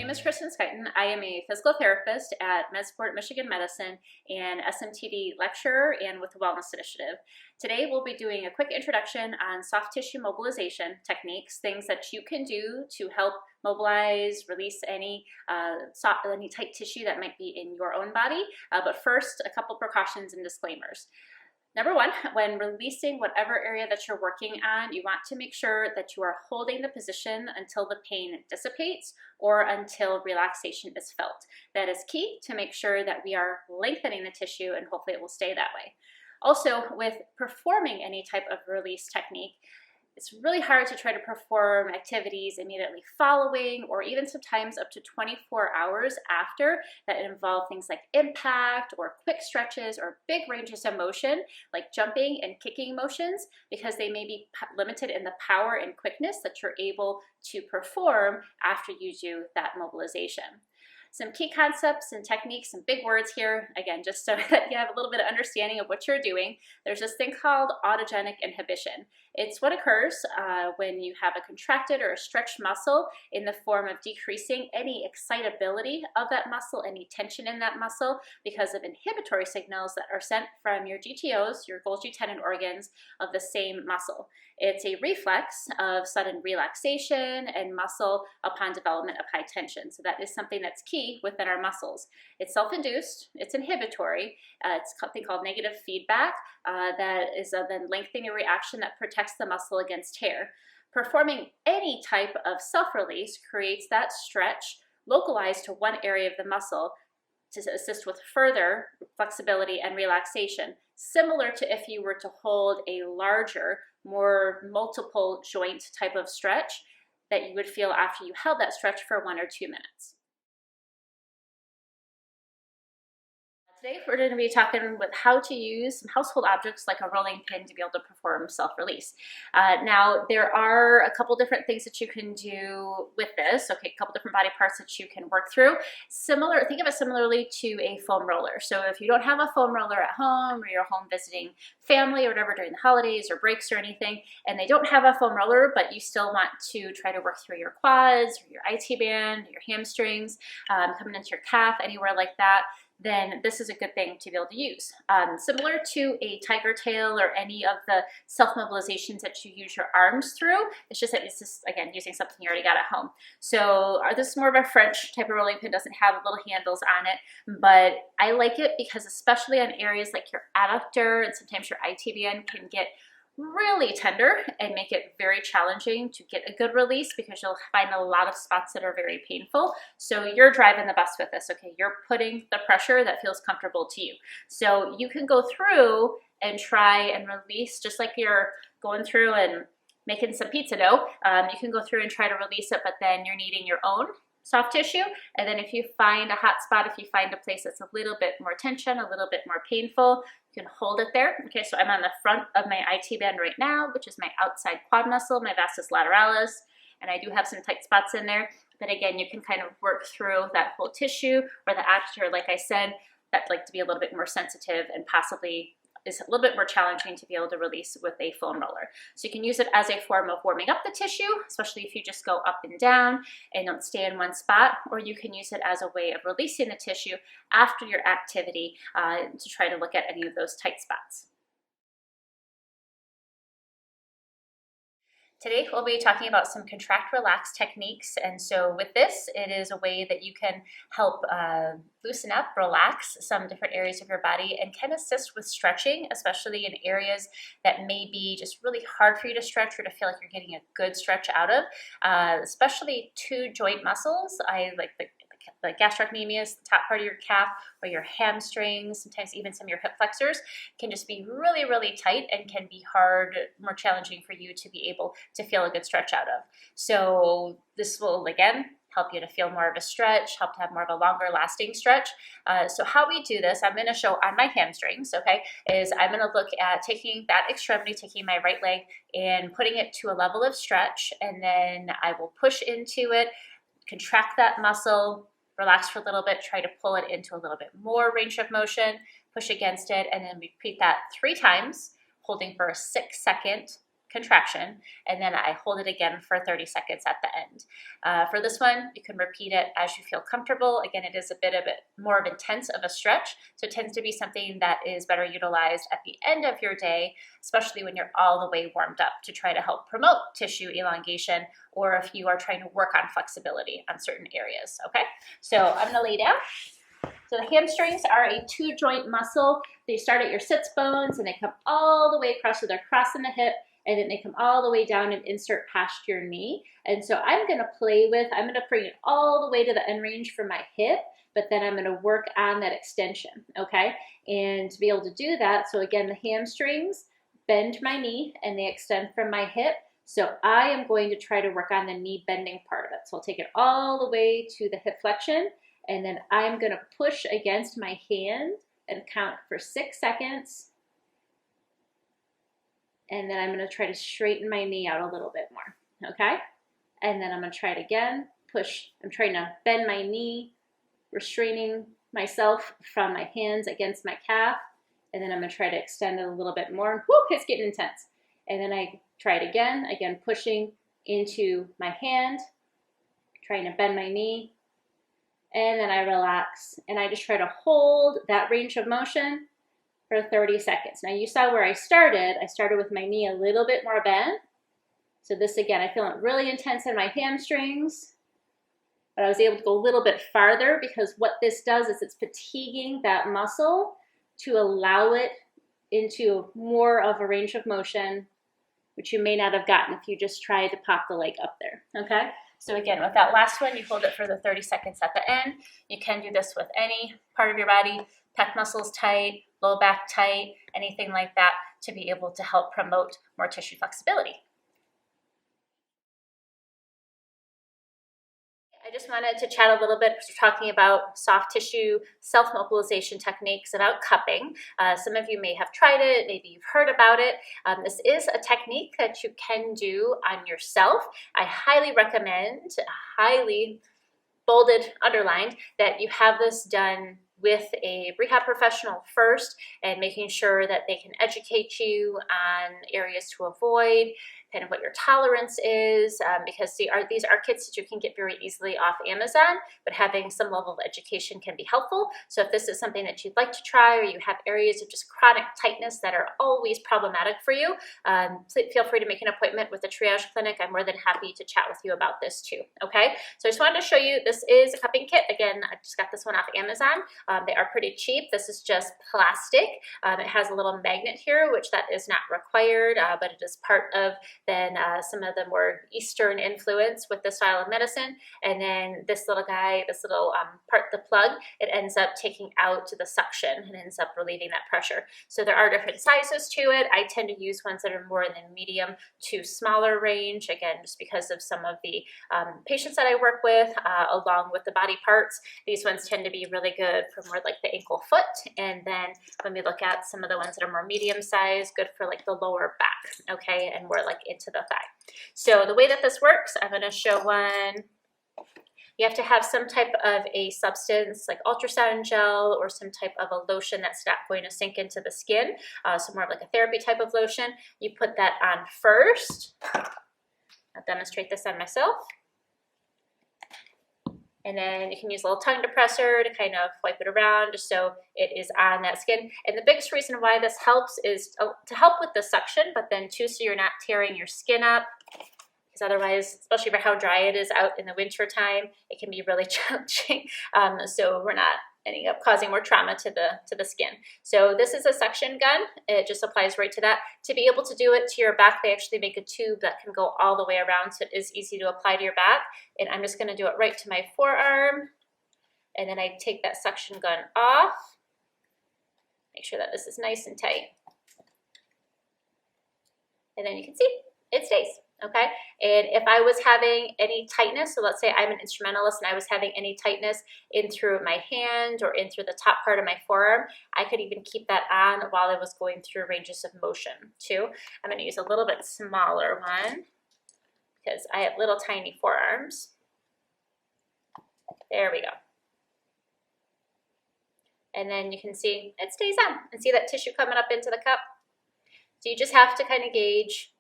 name is Kristen Schuyten. I am a physical therapist at MedSport Michigan Medicine and SMTD lecturer and with the Wellness Initiative. Today we'll be doing a quick introduction on soft tissue mobilization techniques, things that you can do to help mobilize, release any tight tissue that might be in your own body. But first, a couple precautions and disclaimers. Number one, when releasing whatever area that you're working on, you want to make sure that you are holding the position until the pain dissipates or until relaxation is felt. That is key to make sure that we are lengthening the tissue, and hopefully it will stay that way. Also, with performing any type of release technique, it's really hard to try to perform activities immediately following or even sometimes up to 24 hours after that involve things like impact or quick stretches or big ranges of motion like jumping and kicking motions, because they may be limited in the power and quickness that you're able to perform after you do that mobilization. Some key concepts and techniques, some big words here, again, just so that you have a little bit of understanding of what you're doing. There's this thing called autogenic inhibition. It's what occurs when you have a contracted or a stretched muscle in the form of decreasing any excitability of that muscle, any tension in that muscle, because of inhibitory signals that are sent from your GTOs, your Golgi tendon organs, of the same muscle. It's a reflex of sudden relaxation and muscle upon development of high tension. So that is something that's key within our muscles. It's self-induced, it's inhibitory, it's something called negative feedback that is then lengthening a reaction that protects the muscle against tear. Performing any type of self-release creates that stretch localized to one area of the muscle to assist with further flexibility and relaxation, similar to if you were to hold a larger, more multiple joint type of stretch that you would feel after you held that stretch for 1 or 2 minutes. Today we're going to be talking with how to use some household objects like a rolling pin to be able to perform self-release. Now there are a couple different things that you can do with this. Okay, a couple different body parts that you can work through. Similar, think of it similarly to a foam roller. So if you don't have a foam roller at home, or you're home visiting family or whatever during the holidays or breaks or anything, and they don't have a foam roller, but you still want to try to work through your quads, or your IT band, your hamstrings, coming into your calf, anywhere like that, then this is a good thing to be able to use. Similar to a tiger tail or any of the self-mobilizations that you use your arms through, it's just that it's just, again, using something you already got at home. So this is more of a French type of rolling pin, doesn't have little handles on it, but I like it because especially on areas like your adductor and sometimes your IT band can get really tender and make it very challenging to get a good release, because you'll find a lot of spots that are very painful. So you're driving the bus with this, okay? You're putting the pressure that feels comfortable to you. So you can go through and try and release just like you're going through and making some pizza dough. You can go through and try to release it, but then you're needing your own soft tissue. And then if you find a hot spot, if you find a place that's a little bit more tension, a little bit more painful, you can hold it there. Okay, so I'm on the front of my IT band right now, which is my outside quad muscle, my vastus lateralis, and I do have some tight spots in there. But again, you can kind of work through that whole tissue, or the adductor, like I said, that like to be a little bit more sensitive and possibly is a little bit more challenging to be able to release with a foam roller. So you can use it as a form of warming up the tissue, especially if you just go up and down and don't stay in one spot, or you can use it as a way of releasing the tissue after your activity to try to look at any of those tight spots. Today we'll be talking about some contract relax techniques, and so with this it is a way that you can help loosen up, relax some different areas of your body, and can assist with stretching, especially in areas that may be just really hard for you to stretch or to feel like you're getting a good stretch out of, especially two joint muscles. I like the gastrocnemius, the top part of your calf, or your hamstrings, sometimes even some of your hip flexors, can just be really, really tight and can be hard, more challenging for you to be able to feel a good stretch out of. So this will, again, help you to feel more of a stretch, help to have more of a longer lasting stretch. So how we do this, I'm going to show on my hamstrings, okay, is I'm going to look at taking that extremity, taking my right leg and putting it to a level of stretch, and then I will push into it, contract that muscle, relax for a little bit, try to pull it into a little bit more range of motion, push against it, and then repeat that 3 times, holding for a 6-second contraction, and then I hold it again for 30 seconds at the end. For this one, you can repeat it as you feel comfortable. Again, it is a bit more of intense of a stretch, so it tends to be something that is better utilized at the end of your day, especially when you're all the way warmed up, to try to help promote tissue elongation, or if you are trying to work on flexibility on certain areas, okay? So I'm gonna lay down. So the hamstrings are a 2-joint muscle. They start at your sits bones and they come all the way across, so they're crossing the hip, and then they come all the way down and insert past your knee. And so I'm gonna I'm gonna bring it all the way to the end range for my hip, but then I'm gonna work on that extension, okay? And to be able to do that, so again, the hamstrings bend my knee and they extend from my hip. So I am going to try to work on the knee bending part of it. So I'll take it all the way to the hip flexion, and then I'm gonna push against my hand and count for 6 seconds. And then I'm gonna try to straighten my knee out a little bit more, okay? And then I'm gonna try it again, push. I'm trying to bend my knee, restraining myself from my hands against my calf. And then I'm gonna try to extend it a little bit more. Whoo, it's getting intense. And then I try it again pushing into my hand, trying to bend my knee. And then I relax, and I just try to hold that range of motion for 30 seconds. Now you saw where I started with my knee a little bit more bent. So this again, I feel it really intense in my hamstrings, but I was able to go a little bit farther because what this does is it's fatiguing that muscle to allow it into more of a range of motion, which you may not have gotten if you just tried to pop the leg up there, okay? So again, with that last one, you hold it for the 30 seconds at the end. You can do this with any part of your body, pec muscles tight, low back tight, anything like that, to be able to help promote more tissue flexibility. I just wanted to chat a little bit, talking about soft tissue self-mobilization techniques, about cupping. Some of you may have tried it, maybe you've heard about it. This is a technique that you can do on yourself. I highly recommend, highly bolded, underlined, that you have this done with a rehab professional first, and making sure that they can educate you on areas to avoid, kind of what your tolerance is, because these are kits that you can get very easily off Amazon, but having some level of education can be helpful. So if this is something that you'd like to try, or you have areas of just chronic tightness that are always problematic for you, feel free to make an appointment with the triage clinic. I'm more than happy to chat with you about this too, okay? So I just wanted to show you, this is a cupping kit. Again, I just got this one off Amazon. They are pretty cheap. This is just plastic. It has a little magnet here, which that is not required, but it is part of then some of the more Eastern influence with this style of medicine. And then this little guy, this little part, the plug, it ends up taking out the suction and ends up relieving that pressure. So there are different sizes to it. I tend to use ones that are more in the medium to smaller range, again, just because of some of the patients that I work with, along with the body parts. These ones tend to be really good for more like the ankle foot. And then when we look at some of the ones that are more medium size, good for like the lower back, okay, and more like into the thigh. So the way that this works, I'm going to show one. You have to have some type of a substance like ultrasound gel or some type of a lotion that's not going to sink into the skin, so more of like a therapy type of lotion. You put that on first. I'll demonstrate this on myself. And then you can use a little tongue depressor to kind of wipe it around just so it is on that skin. And the biggest reason why this helps is to help with the suction, but then too, so you're not tearing your skin up. Because otherwise, especially for how dry it is out in the winter time, it can be really challenging. So we're not ending up causing more trauma to the skin. So this is a suction gun. It just applies right to that. To be able to do it to your back, they actually make a tube that can go all the way around, so it is easy to apply to your back. And I'm just going to do it right to my forearm. And then I take that suction gun off. Make sure that this is nice and tight. And then you can see it stays. Okay, and if I was having any tightness, so let's say I'm an instrumentalist and I was having any tightness in through my hand or in through the top part of my forearm, I could even keep that on while I was going through ranges of motion too. I'm going to use a little bit smaller one because I have little tiny forearms. There we go. And then you can see it stays on, and see that tissue coming up into the cup. So you just have to kind of gauge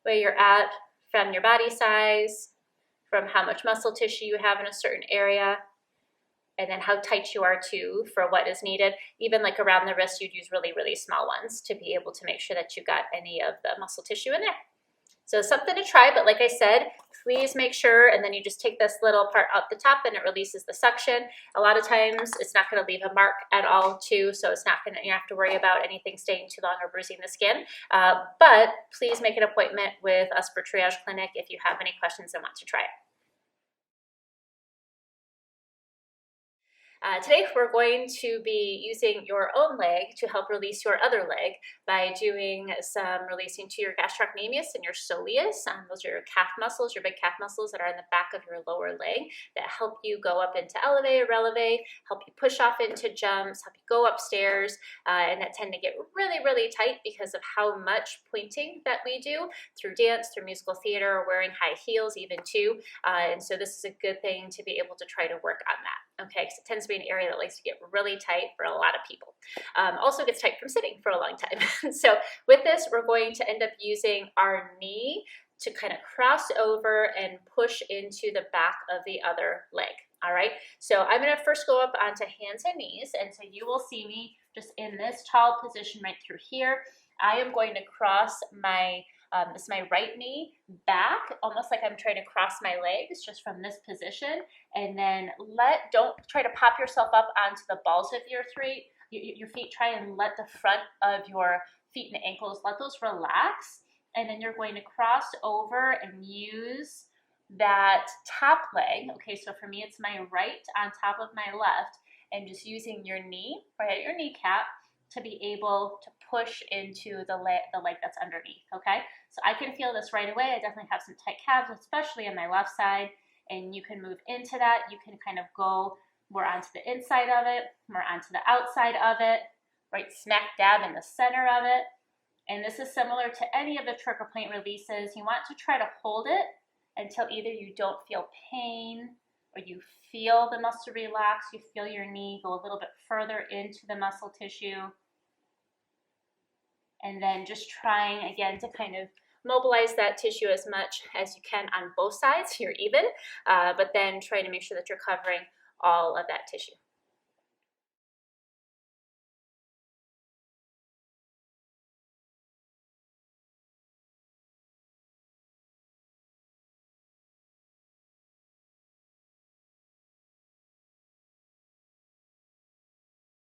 where you're at from your body size, from how much muscle tissue you have in a certain area, and then how tight you are too for what is needed. Even like around the wrist, you'd use really, really small ones to be able to make sure that you got any of the muscle tissue in there. So something to try, but like I said, please make sure, and then you just take this little part out the top and it releases the suction. A lot of times it's not gonna leave a mark at all too, so it's not gonna, you don't have to worry about anything staying too long or bruising the skin. But please make an appointment with us for Triage Clinic if you have any questions and want to try it. Today we're going to be using your own leg to help release your other leg by doing some releasing to your gastrocnemius and your soleus. Those are your calf muscles, your big calf muscles that are in the back of your lower leg that help you go up into elevate, releve, help you push off into jumps, help you go upstairs, and that tend to get really, really tight because of how much pointing that we do through dance, through musical theater, or wearing high heels even too. And so this is a good thing to be able to try to work on that, okay? Because it tends to be an area that likes to get really tight for a lot of people. Also gets tight from sitting for a long time. So with this, we're going to end up using our knee to kind of cross over and push into the back of the other leg. All right, so I'm going to first go up onto hands and knees, and so you will see me just in this tall position right through here. I am going to cross my this is my right knee back, almost like I'm trying to cross my legs just from this position, and then don't try to pop yourself up onto the balls of your feet. Try and let the front of your feet and ankles, let those relax, and then you're going to cross over and use that top leg. Okay, so for me it's my right on top of my left, and just using your knee right at your kneecap to be able to push into the leg that's underneath, okay? So I can feel this right away. I definitely have some tight calves, especially on my left side, and you can move into that. You can kind of go more onto the inside of it, more onto the outside of it, right smack dab in the center of it. And this is similar to any of the trigger point releases. You want to try to hold it until either you don't feel pain or you feel the muscle relax, you feel your knee go a little bit further into the muscle tissue. And then just trying again to kind of mobilize that tissue as much as you can on both sides, you're even, but then trying to make sure that you're covering all of that tissue.